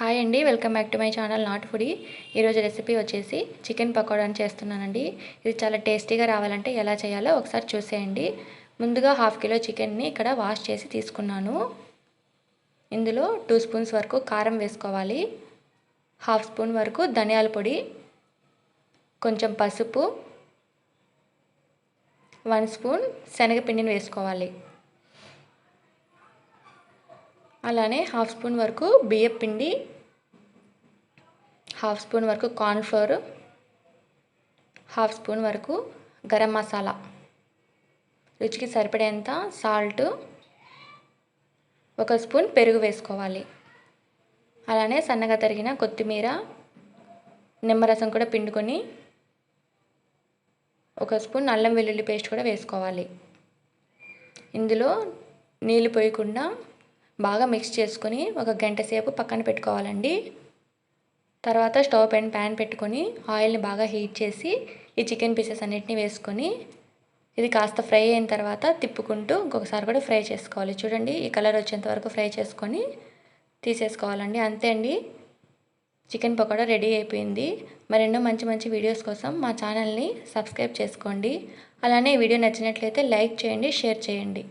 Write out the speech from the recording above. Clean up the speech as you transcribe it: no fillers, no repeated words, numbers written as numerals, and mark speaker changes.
Speaker 1: Hi అండి, welcome back to my channel not foodie. ఈరోజు recipe వచ్చేసి చికెన్ పకోడాని చేస్తున్నానండి. ఇది చాలా టేస్టీగా రావాలంటే ఎలా చేయాలో ఒకసారి చూసేయండి. ముందుగా 1/2 కిలో చికెన్ని ఇక్కడ వాష్ చేసి తీసుకున్నాను. ఇందులో 2 స్పూన్స్ వరకు కారం వేసుకోవాలి, 1/2 స్పూన్ వరకు ధనియాల పొడి, కొంచెం పసుపు, 1 స్పూన్ శనగపిండిని వేసుకోవాలి. అలానే 1/2 స్పూన్ వరకు బియ్యం పిండి, 1/2 స్పూన్ వరకు కార్న్ఫ్లోర్, 1/2 స్పూన్ వరకు గరం మసాలా, రుచికి సరిపడేంత సాల్ట్, 1 స్పూన్ పెరుగు వేసుకోవాలి. అలానే సన్నగా తరిగిన కొత్తిమీర, నిమ్మరసం కూడా పిండుకొని 1 స్పూన్ అల్లం వెల్లుల్లి పేస్ట్ కూడా వేసుకోవాలి. ఇందులో నీళ్ళు పోయకుండా బాగా మిక్స్ చేసుకొని 1 గంట సేపు పక్కన పెట్టుకోవాలండి. తర్వాత స్టవ్ పైన ప్యాన్ పెట్టుకొని ఆయిల్ని బాగా హీట్ చేసి ఈ చికెన్ పీసెస్ అన్నిటిని వేసుకొని ఇది కాస్త ఫ్రై అయిన తర్వాత తిప్పుకుంటూ ఇంకొకసారి కూడా ఫ్రై చేసుకోవాలి. చూడండి, ఈ కలర్ వచ్చేంత వరకు ఫ్రై చేసుకొని తీసేసుకోవాలండి. అంతే అండి, చికెన్ పకోడా రెడీ అయిపోయింది. మరెన్నో మంచి మంచి వీడియోస్ కోసం మా ఛానల్ని సబ్స్క్రైబ్ చేసుకోండి. అలానే వీడియో నచ్చినట్లయితే లైక్ చేయండి, షేర్ చేయండి.